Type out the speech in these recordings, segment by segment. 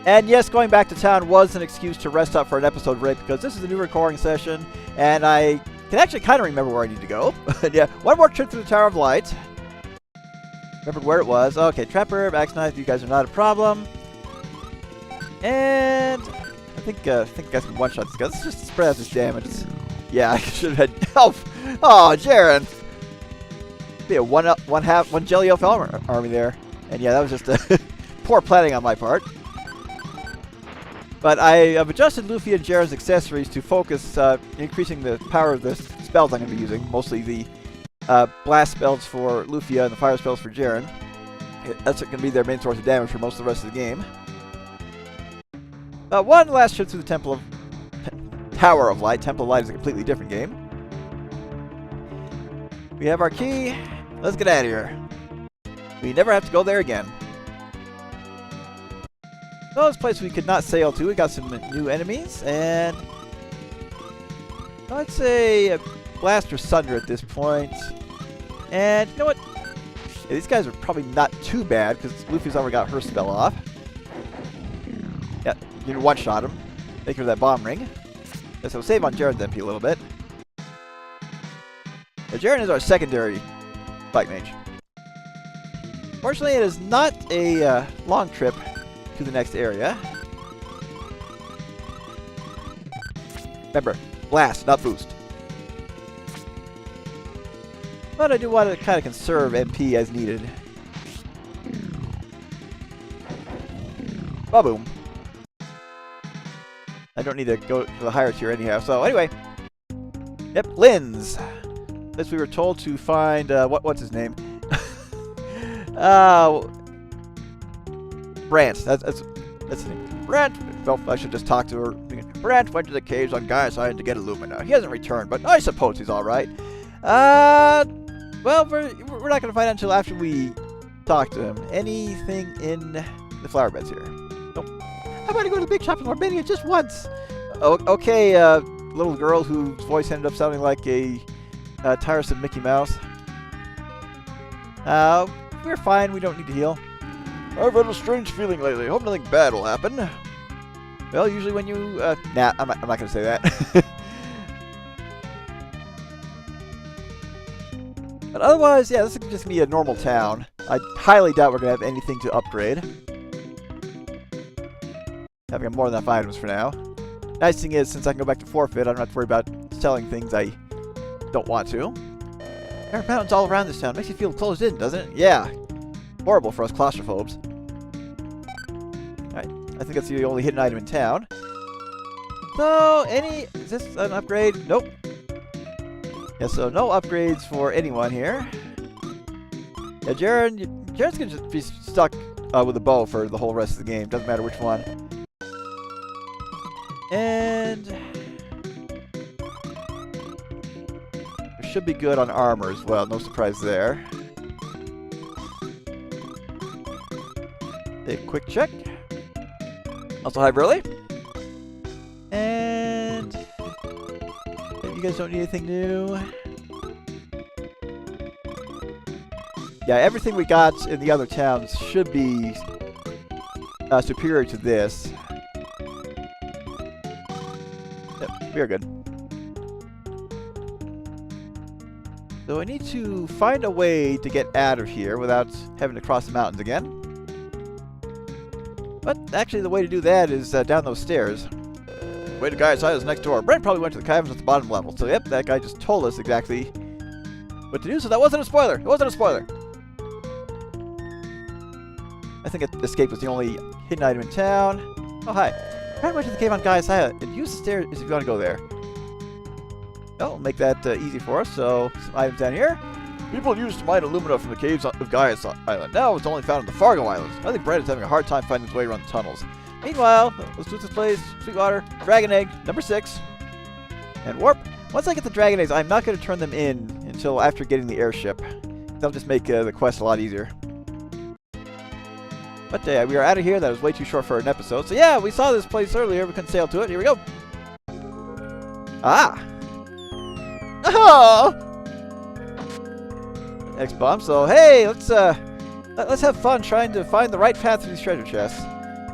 And yes, going back to town was an excuse to rest up for an episode break because this is a new recording session, and I can actually kind of remember where I need to go. Yeah, one more trip to the Tower of Light. Remember where it was. Okay, Trapper, Axe Knife, you guys are not a problem. And I think you guys can one-shot this guy. Let's just spread out this damage. Yeah, I should have had help. Oh, Jaren. Be a one jelly elf army there. And yeah, that was just a poor planning on my part. But I have adjusted Lufia and Jaren's accessories to focus increasing the power of the spells I'm going to be using. Mostly the blast spells for Lufia and the fire spells for Jaren. That's going to be their main source of damage for most of the rest of the game. One last trip through the Tower of Light. Temple of Light is a completely different game. We have our key. Let's get out of here. We never have to go there again. So this place we could not sail to. We got some new enemies, and I'd say Blast or Sunder at this point. And you know what? Yeah, these guys are probably not too bad because Luffy's already got her spell off. Yeah, you can one-shot him. Make her that bomb ring. Yeah, so save on Jaren's MP a little bit. Yeah, Jaren is our secondary fight mage. Fortunately, it is not a long trip to the next area. Remember, blast, not boost. But I do want to kind of conserve MP as needed. Ba-boom. I don't need to go to the higher tier anyhow. So anyway, yep, Linze. This we were told to find what's his name? Brant. That's his name. Brant. Well, I should just talk to her. Brant went to the caves on Gayas Island to get Alumina. He hasn't returned, but I suppose he's all right. Well, we're not going to find out until after we talk to him. Anything in the flower beds here? Nope. How about I go to the big shop in Albania just once? Oh, okay, little girl whose voice ended up sounding like a tiresome Mickey Mouse. We're fine. We don't need to heal. I've had a strange feeling lately. Hope nothing bad will happen. Well, usually when you... nah, I'm not going to say that. But otherwise, yeah, this is just going to be a normal town. I highly doubt we're going to have anything to upgrade. Having more than enough items for now. Nice thing is, since I can go back to forfeit, I don't have to worry about selling things I don't want to. There are mountains all around this town. Makes you feel closed in, doesn't it? Yeah. Horrible for us claustrophobes. Alright, I think that's the only hidden item in town. So, is this an upgrade? Nope. Yeah, so no upgrades for anyone here. Yeah, Jaren's gonna just be stuck with a bow for the whole rest of the game. Doesn't matter which one. And it should be good on armor as well. No surprise there. A quick check. Also high early. And you guys don't need anything new. Yeah, everything we got in the other towns should be superior to this. Yep, we are good. So I need to find a way to get out of here without having to cross the mountains again. But actually the way to do that is down those stairs. Way to Gayas Island is next door. Brant probably went to the caverns at the bottom level. So yep, that guy just told us exactly what to do. So that wasn't a spoiler. It wasn't a spoiler. I think escape was the only hidden item in town. Oh, hi. Brant went to the cave on Gayas Island and use the stairs if you want to go there. Well, we'll make that easy for us. So some items down here. People used to mine alumina from the caves of Gayas Island. Now it's only found in the Fargo Islands. I think Brant is having a hard time finding his way around the tunnels. Meanwhile, let's do this place. Sweetwater, Dragon Egg, number 6. And Warp. Once I get the Dragon Eggs, I'm not going to turn them in until after getting the airship. That'll just make the quest a lot easier. But we are out of here. That was way too short for an episode. So yeah, we saw this place earlier. We couldn't sail to it. Here we go. Ah! Oh! X-bomb. So hey, let's have fun trying to find the right path to these treasure chests.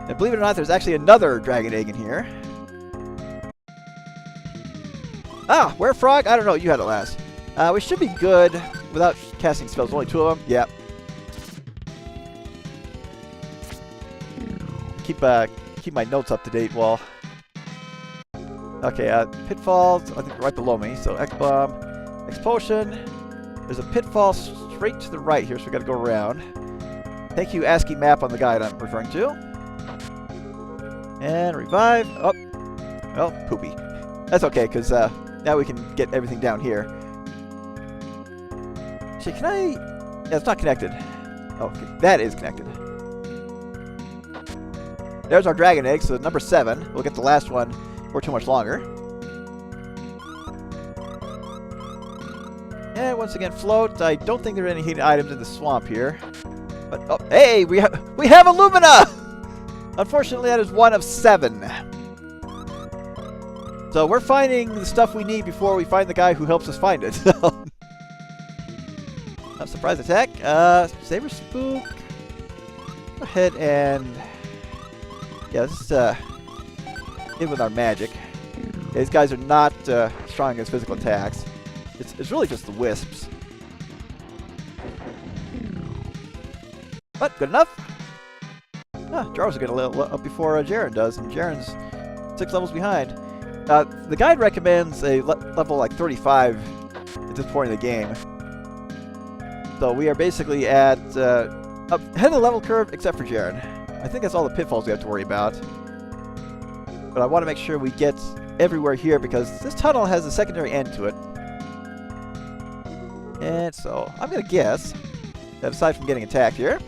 And believe it or not, there's actually another dragon egg in here. Ah, where frog? I don't know. You had it last. We should be good without casting spells. Only 2 of them. Yep. Keep my notes up to date while. Okay, pitfalls. I think right below me. So X bomb, X potion. There's a pitfall straight to the right here, so we got to go around. Thank you, ASCII map on the guide I'm referring to. And revive. Oh, well, poopy. That's okay, because now we can get everything down here. Actually, can I? Yeah, it's not connected. Oh, okay. That is connected. There's our dragon egg, so number 7. We'll get the last one for too much longer. And once again, float. I don't think there are any hidden items in the swamp here. But oh, hey, we have Alumina! Unfortunately, that is 1 of 7. So we're finding the stuff we need before we find the guy who helps us find it. Surprise attack. Saber Spook. Go ahead and... Yeah, let's in with our magic. Yeah, these guys are not strong against physical attacks. It's really just the wisps. But good enough. Jarrow's will get a little up before Jaren does, and Jaren's 6 levels behind. The guide recommends a level like 35 at this point in the game. So we are basically at up ahead of the level curve, except for Jaren. I think that's all the pitfalls we have to worry about. But I want to make sure we get everywhere here because this tunnel has a secondary end to it. And so I'm going to guess that aside from getting attacked here.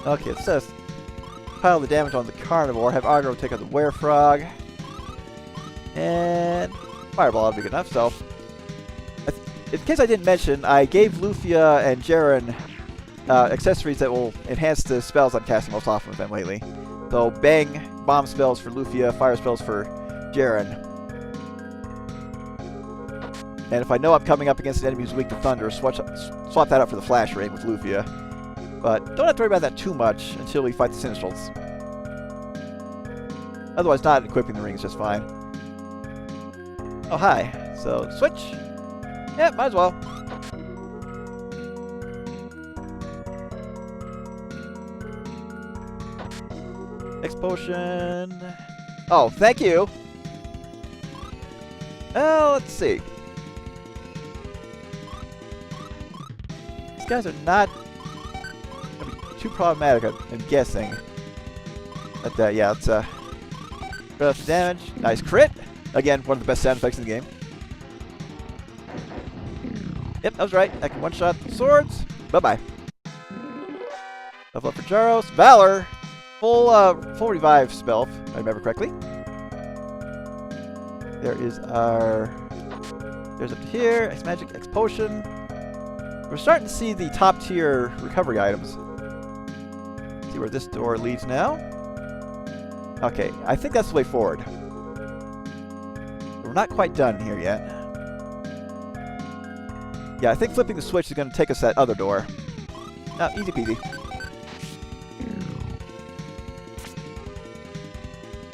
Okay, it says pile the damage on the carnivore, have aggro take out the werefrog. And fireball ought to be good enough. So, in case I didn't mention, I gave Lufia and Jaren accessories that will enhance the spells I'm casting most often with them lately. So, bang, bomb spells for Lufia, fire spells for Jaren. And if I know I'm coming up against an enemy who's weak to thunder, swap that up for the flash rate with Lufia. But don't have to worry about that too much until we fight the Sinistrals. Otherwise, not equipping the ring is just fine. Oh, hi. So, switch. Yeah, might as well. X potion. Oh, thank you. Well, let's see. These guys are not gonna be too problematic, I'm guessing. But yeah, it's enough damage. Nice crit. Again, one of the best sound effects in the game. Yep, that was right. I can one-shot the swords. Bye-bye. Level up for Jaros. Valor. Full revive spell, if I remember correctly. There is our... There's up to here. X magic, X potion. We're starting to see the top tier recovery items. See where this door leads now. Okay, I think that's the way forward. We're not quite done here yet. Yeah, I think flipping the switch is going to take us that other door. Easy peasy.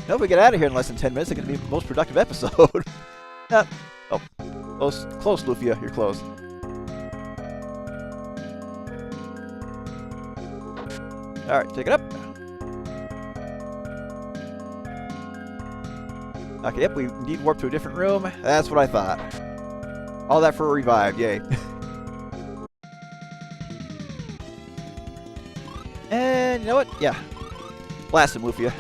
Now if we get out of here in less than 10 minutes, it's going to be the most productive episode. Oh, close, Lufia. You're close. Alright, take it up. Okay, yep, we indeed warp to a different room. That's what I thought. All that for a revive, yay. And you know what? Yeah. Blast him, Lufia.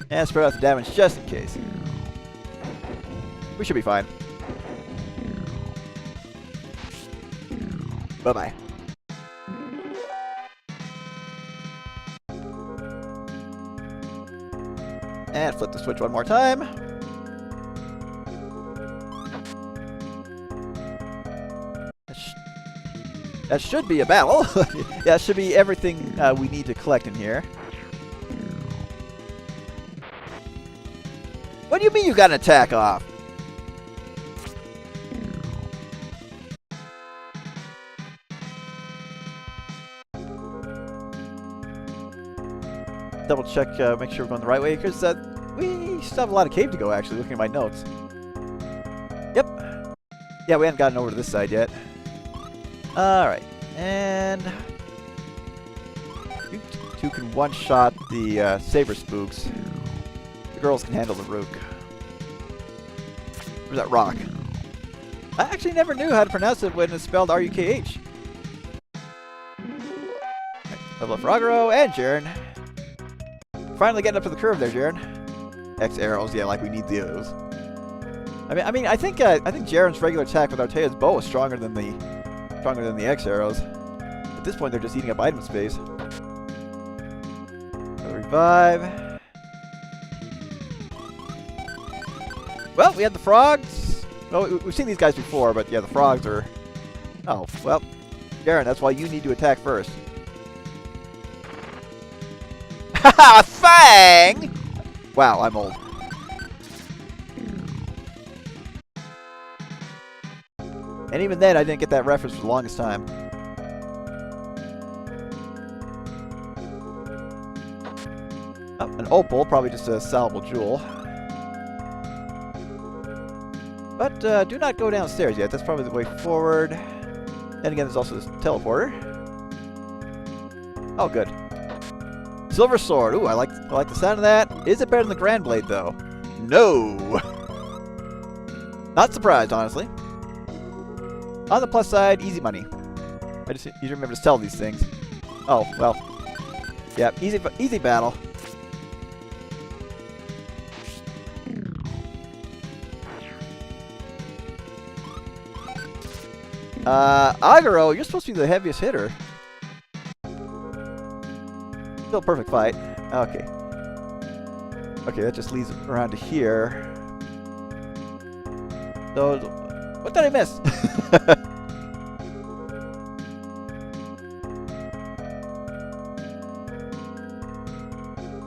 And spread out the damage just in case. We should be fine. Bye-bye. And flip the switch one more time. That should be a battle. Yeah, it should be everything we need to collect in here. What do you mean you got an attack off? double check, make sure we're going the right way, because we still have a lot of cave to go, actually, looking at my notes. Yep. Yeah, we haven't gotten over to this side yet. Alright. And you two can one-shot the saber spooks. The girls can handle the rook. Where's that rock? I actually never knew how to pronounce it when it's spelled R-U-K-H. Level up for Agro and Jaren. Finally getting up to the curve there, Jaren. X arrows, yeah, like we need those. I mean, I think Jaren's regular attack with Artea's bow is stronger than the X arrows. At this point, they're just eating up item space. Another revive. Well, we had the frogs. Well, we've seen these guys before, but yeah, the frogs are. Oh, well, Jaren, that's why you need to attack first. Haha, Fang! Wow, I'm old. And even then, I didn't get that reference for the longest time. Oh, an opal, probably just a salvable jewel. But do not go downstairs yet. That's probably the way forward. And again, there's also this teleporter. Oh, good. Silver sword. Ooh, I like the sound of that. Is it better than the Grand Blade, though? No. Not surprised, honestly. On the plus side, easy money. I just need to remember to sell these things. Oh, well. Yeah, easy battle. Agaro, you're supposed to be the heaviest hitter. Still a perfect fight. Okay. Okay, that just leads around to here. So, what did I miss?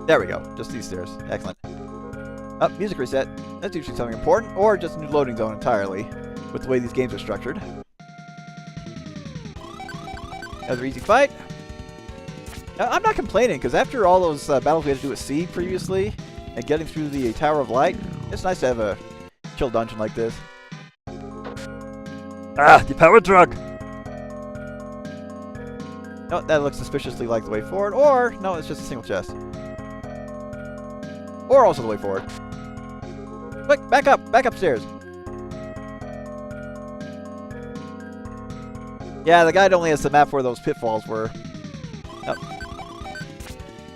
There we go. Just these stairs. Excellent. Oh, music reset. That's usually something important, or just a new loading zone entirely, with the way these games are structured. Another easy fight. Now, I'm not complaining, because after all those battles we had to do with Seed previously, and getting through the Tower of Light, it's nice to have a chill dungeon like this. Ah, the power drug! No, that looks suspiciously like the way forward, or, no, it's just a single chest. Or also the way forward. Quick, back upstairs. Yeah, the guide only has the map where those pitfalls were.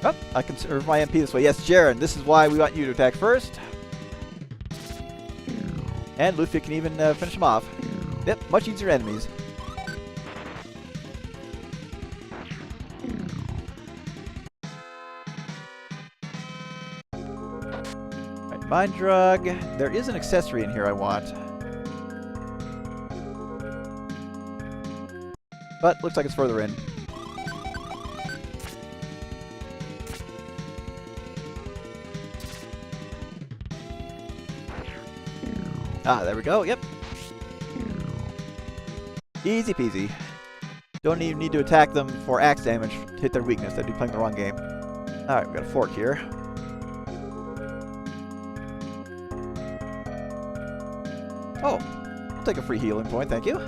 Oh, I can serve my MP this way. Yes, Jaren, this is why we want you to attack first. And Lufia can even finish him off. Yep, much easier enemies. Alright, Mind Drug. There is an accessory in here I want. But looks like it's further in. Ah, there we go. Yep. Easy peasy. Don't even need to attack them for axe damage to hit their weakness. They'd be playing the wrong game. Alright, we got a fork here. Oh, I'll take a free healing point, thank you.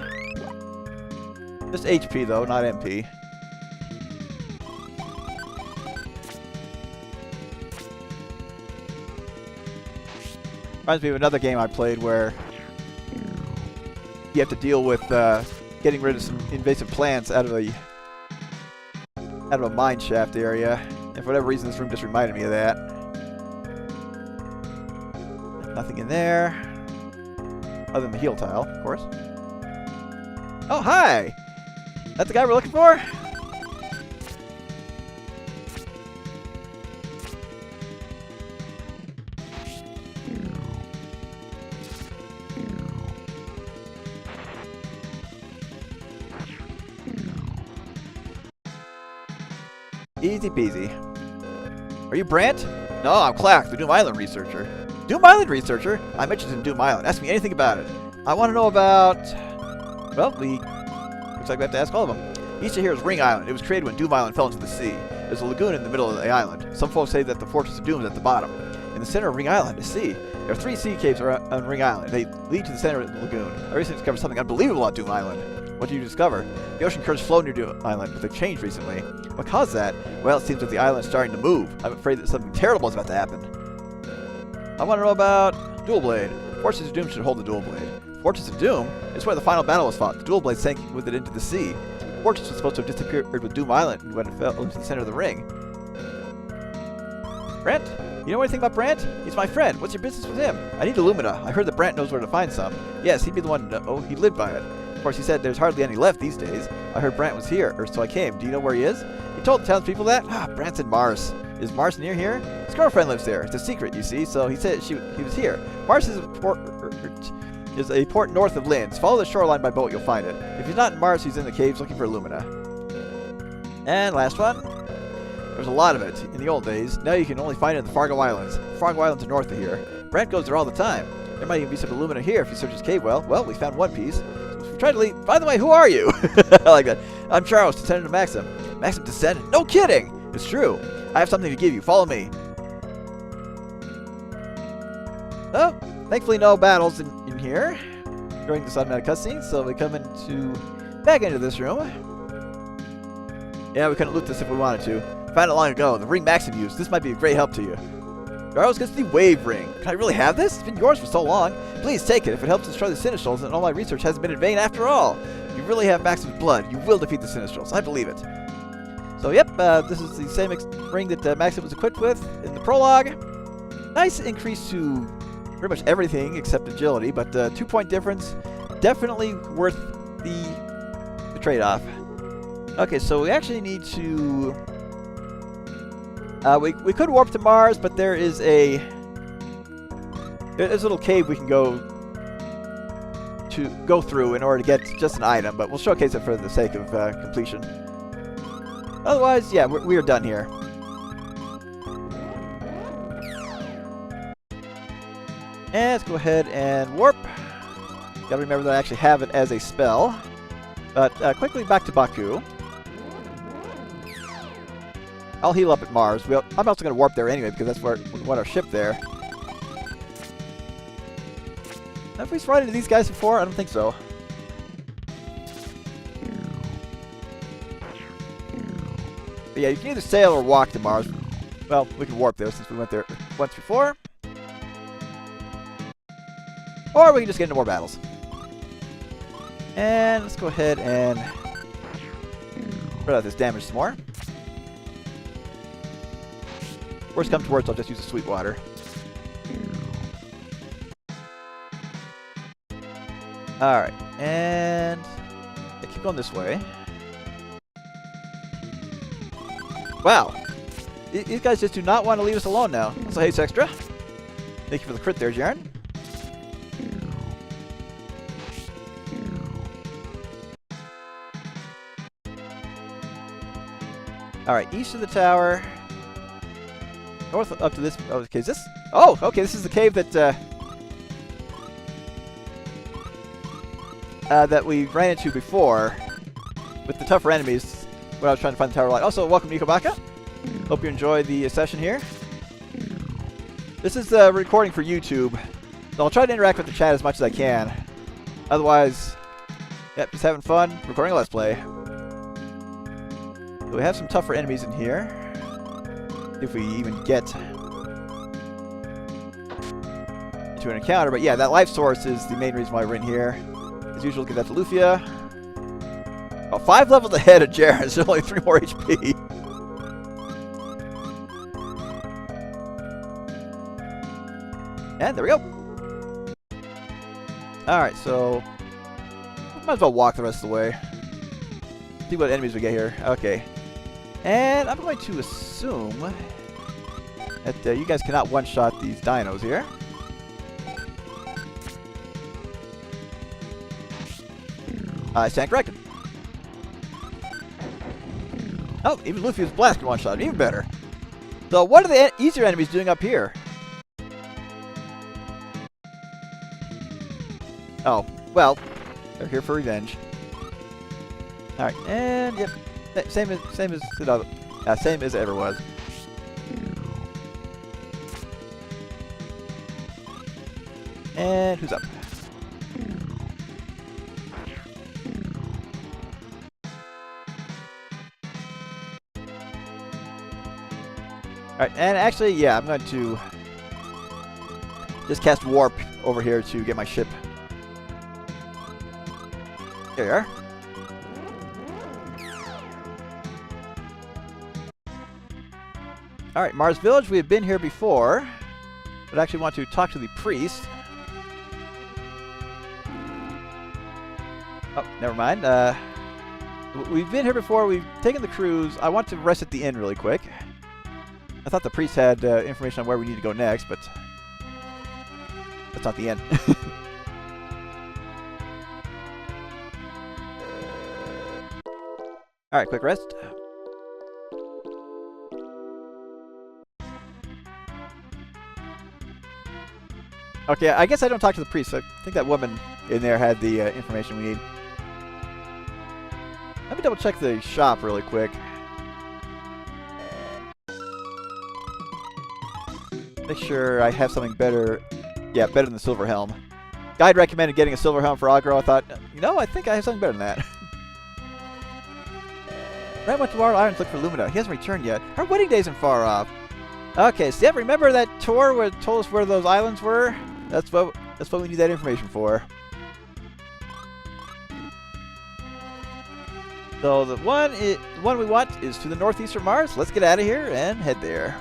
Just HP though, not MP. Reminds me of another game I played where you have to deal with getting rid of some invasive plants out of a mine shaft area. And for whatever reason, this room just reminded me of that. Nothing in there, other than the heal tile, of course. Oh, hi! That's the guy we're looking for? Easy peasy. Are you Brant? No, I'm Clack, the Doom Island researcher. Doom Island researcher? I'm interested in Doom Island. Ask me anything about it. I want to know about... Well, looks like we have to ask all of them. East of here is Ring Island. It was created when Doom Island fell into the sea. There's a lagoon in the middle of the island. Some folks say that the Fortress of Doom is at the bottom. In the center of Ring Island is sea. There are 3 sea caves on Ring Island. They lead to the center of the lagoon. I recently discovered something unbelievable on Doom Island. What did you discover? The ocean currents flow near Doom Island, but they've changed recently. What caused that? Well, it seems that the island is starting to move. I'm afraid that something terrible is about to happen. I want to know about Dual Blade. Fortress of Doom should hold the Dual Blade. Fortress of Doom is where the final battle was fought. The Dual Blade sank with it into the sea. The Fortress was supposed to have disappeared with Doom Island when it fell into the center of the ring. Brant? You know anything about Brant? He's my friend. What's your business with him? I need Alumina. I heard that Brant knows where to find some. Yes, he'd be the one to know. He lived by it. Of course, he said there's hardly any left these days. I heard Brant was here, or so I came. Do you know where he is? He told the townspeople that? Ah, Brant's in Marse. Is Marse near here? His girlfriend lives there. It's a secret, you see, so he said he was here. Marse is a port north of Linze. Follow the shoreline by boat, you'll find it. If he's not in Marse, he's in the caves looking for Alumina. And last one. There's a lot of it in the old days. Now you can only find it in the Fargo Islands. Fargo Islands are north of here. Brant goes there all the time. There might even be some Alumina here if you search his cave well. Well, we found one piece. So if we try to leave... By the way, who are you? I like that. I'm Charles, descendant of Maxim. Maxim descendant? No kidding! It's true. I have something to give you. Follow me. Oh, thankfully no battles in here during this automatic cutscene, so we come back into this room. Yeah, we couldn't loot this if we wanted to. Found it long ago. The ring Maxim used. This might be a great help to you. Charles gets the wave ring. Can I really have this? It's been yours for so long. Please take it. If it helps destroy the Sinistrals, then all my research hasn't been in vain after all. You really have Maxim's blood. You will defeat the Sinistrals. I believe it. So, yep, this is the same ring that Maxim was equipped with in the prologue. Nice increase to pretty much everything except agility, but 2-point difference. Definitely worth the trade-off. Okay, so we actually need to... we could warp to Mars, but there's a little cave we can go through in order to get just an item, but we'll showcase it for the sake of completion. Otherwise, yeah, we are done here. And let's go ahead and warp. Gotta remember that I actually have it as a spell. But quickly back to Baku. I'll heal up at Mars. I'm also going to warp there anyway because that's where we want our ship there. Have we run into these guys before? I don't think so. But yeah, you can either sail or walk to Mars. Well, we can warp there since we went there once before. Or we can just get into more battles. And let's go ahead and spread out this damage some more. Worst come to worst, I'll just use the sweet water. Alright, and I keep going this way. Wow! These guys just do not want to leave us alone now. So hey, Extra. Thank you for the crit there, Jaren. Alright, east of the tower. North up to this. Oh, okay, is this? Oh, okay, this is the cave that that we ran into before with the tougher enemies when I was trying to find the tower light. Also, welcome Nico Baka. Hope you enjoyed the session here. This is a recording for YouTube, so I'll try to interact with the chat as much as I can. Otherwise, yep, just having fun recording a Let's Play. So we have some tougher enemies in here. If we even get to an encounter. But yeah, that life source is the main reason why we're in here. As usual, give that to Lufia. Oh, 5 levels ahead of Jaren, so only 3 more HP. And there we go. Alright, so might as well walk the rest of the way. See what enemies we get here. Okay. And I'm going to assume that you guys cannot one-shot these dinos here. I stand corrected. Oh, even Lufia's blast can one-shot. Even better. So what are the easier enemies doing up here? Oh, well, they're here for revenge. Alright, and yep. Same as the other. Same as it ever was. And who's up? Alright, and actually, yeah, I'm going to just cast Warp over here to get my ship. There you are. Alright, Marse Village, we have been here before, but I actually want to talk to the priest. Oh, never mind. We've been here before, we've taken the cruise. I want to rest at the inn really quick. I thought the priest had information on where we need to go next, but that's not the inn. Alright, quick rest. Okay, I guess I don't talk to the priest. I think that woman in there had the information we need. Let me double check the shop really quick. Make sure I have something better. Yeah, better than the silver helm. Guide recommended getting a silver helm for Agro. I thought, you know, I think I have something better than that. Brant went to Wild Island to look for Alumina. He hasn't returned yet. Our wedding day isn't far off. Okay, so yeah, remember that tour where it told us where those islands were? That's what we need that information for. So the one we want is to the northeastern Marse. Let's get out of here and head there.